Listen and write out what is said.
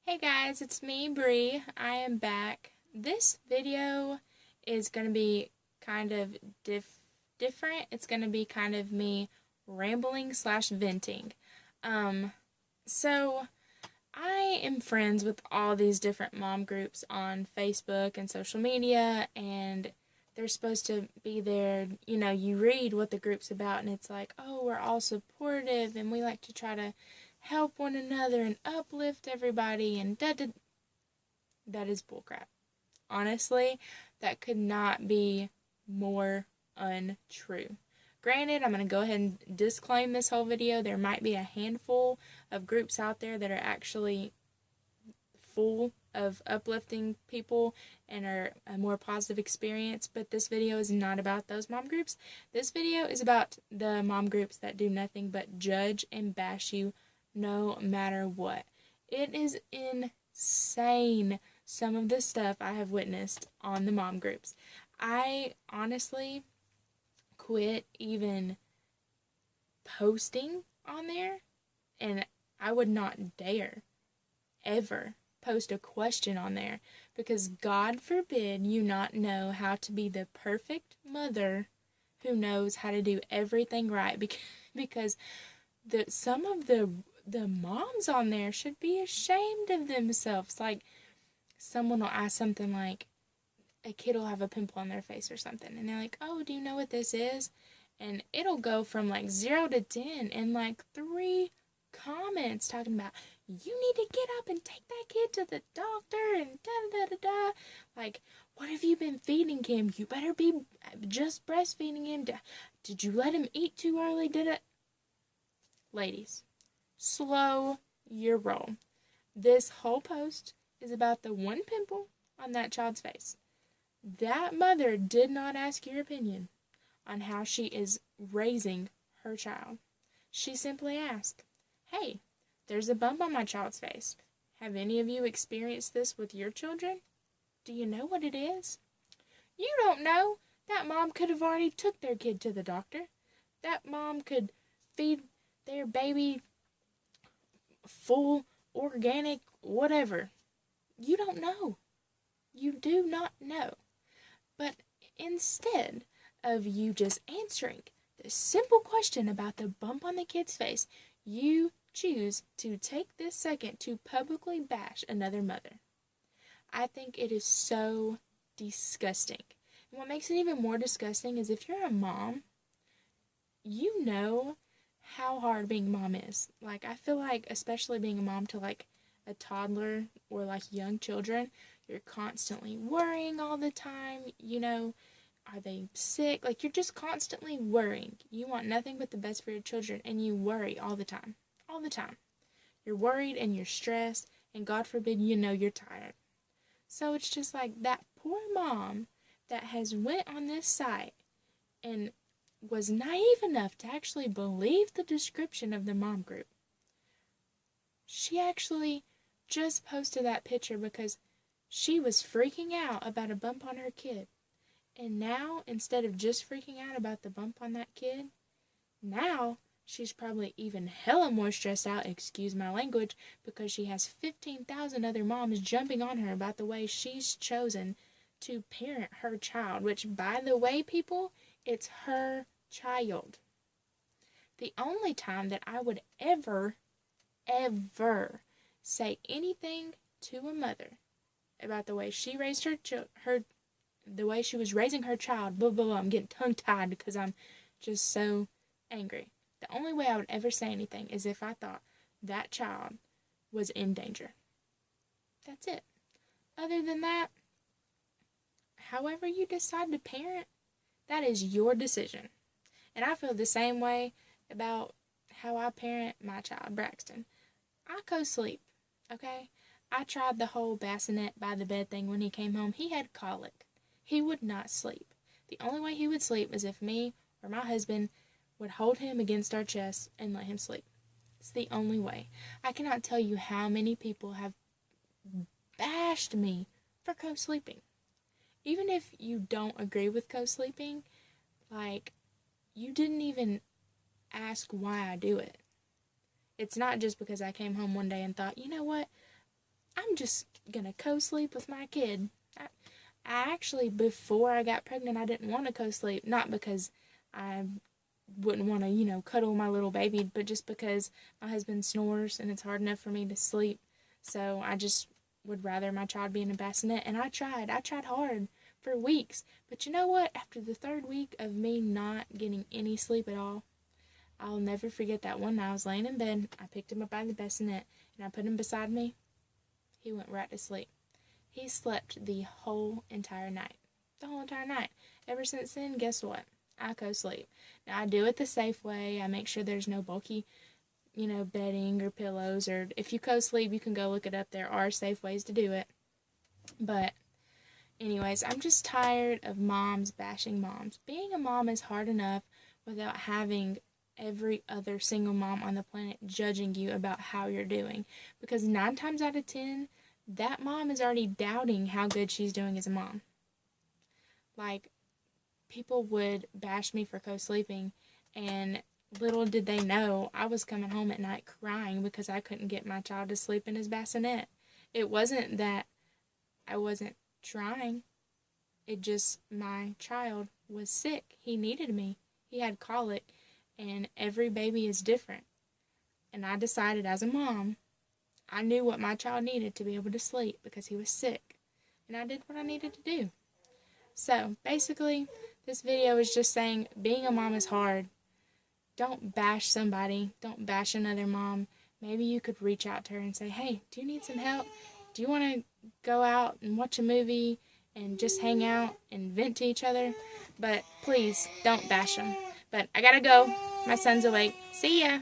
Hey guys, it's me, Bree. I am back. This video is going to be kind of different. It's going to be kind of me rambling slash venting. Um, so I am friends with all these different mom groups on Facebook and social media, and they're supposed to be there. You read what the group's about, and it's like, oh, we're all supportive, and we like to try to help one another and uplift everybody, and that is bullcrap. Honestly, that could not be more untrue. Granted, I'm going to go ahead and disclaim this whole video. There might be a handful of groups out there that are actually full of uplifting people and are a more positive experience, but this video is not about those mom groups. This video is about the mom groups that do nothing but judge and bash you no matter what. It is insane, some of the stuff I have witnessed on the mom groups. I honestly quit even posting on there, and I would not dare ever post a question on there, because God forbid you not know how to be the perfect mother who knows how to do everything right, because some of the moms on there should be ashamed of themselves. Like, someone will ask something like, a kid will have a pimple on their face or something, and they're like, oh, do you know what this is? And it'll go from like 0 to 10 in like 3 comments talking about, you need to get up and take that kid to the doctor and da da da da. Like, what have you been feeding him? You better be just breastfeeding him. Did you let him eat too early? Did it? Ladies, slow your roll. This whole post is about the one pimple on that child's face. That mother did not ask your opinion on how she is raising her child. She simply asked, hey, there's a bump on my child's face. Have any of you experienced this with your children? Do you know what it is? You don't know. That mom could have already took their kid to the doctor. That mom could feed their baby full, organic, whatever. You don't know. You do not know. But instead of you just answering the simple question about the bump on the kid's face, you choose to take this second to publicly bash another mother. I think it is so disgusting. And what makes it even more disgusting is, if you're a mom, you know how hard being a mom is. Like, I feel like, especially being a mom to like a toddler or like young children, you're constantly worrying all the time. Are they sick? Like, you're just constantly worrying. You want nothing but the best for your children, and you worry all the time. All the time. You're worried and you're stressed, and God forbid you're tired. So it's just like that poor mom that has went on this site and was naive enough to actually believe the description of the mom group. She actually just posted that picture because she was freaking out about a bump on her kid. And now, instead of just freaking out about the bump on that kid, now she's probably even hella more stressed out, excuse my language, because she has 15,000 other moms jumping on her about the way she's chosen to parent her child. Which, by the way, people, it's her child. The only time that I would ever say anything to a mother about the way she raised the way she was raising her child, blah, blah, blah. I'm getting tongue-tied because I'm just so angry. The only way I would ever say anything is if I thought that child was in danger. That's it. Other than that, however you decide to parent, that is your decision. And I feel the same way about how I parent my child, Braxton. I co-sleep, okay? I tried the whole bassinet by the bed thing when he came home. He had colic. He would not sleep. The only way he would sleep is if me or my husband would hold him against our chest and let him sleep. It's the only way. I cannot tell you how many people have bashed me for co-sleeping. Even if you don't agree with co-sleeping, like, you didn't even ask why I do it. It's not just because I came home one day and thought, you know what, I I'm just gonna co-sleep with my kid. I actually, before I got pregnant, I didn't want to co-sleep. Not because I wouldn't want to, cuddle my little baby, but just because my husband snores and it's hard enough for me to sleep. So I just would rather my child be in a bassinet. And I tried hard for weeks. But you know what? After the 3rd week of me not getting any sleep at all, I'll never forget that one night I was laying in bed. I picked him up by the bassinet and I put him beside me. He went right to sleep. He slept the whole entire night. The whole entire night. Ever since then, guess what? I co-sleep. Now, I do it the safe way. I make sure there's no bulky, bedding or pillows. Or if you co-sleep, you can go look it up. There are safe ways to do it. But anyways, I'm just tired of moms bashing moms. Being a mom is hard enough without having every other single mom on the planet judging you about how you're doing. Because 9 times out of 10, that mom is already doubting how good she's doing as a mom. Like, people would bash me for co-sleeping, and little did they know I was coming home at night crying because I couldn't get my child to sleep in his bassinet. It wasn't that I wasn't trying. It just, my child was sick. He needed me. He had colic, and every baby is different. And I decided as a mom, I knew what my child needed to be able to sleep because he was sick. And I did what I needed to do. So, basically, this video is just saying being a mom is hard. Don't bash somebody. Don't bash another mom. Maybe you could reach out to her and say, hey, do you need some help? Do you want to go out and watch a movie and just hang out and vent to each other? But please, don't bash them. But I gotta go. My son's awake. See ya!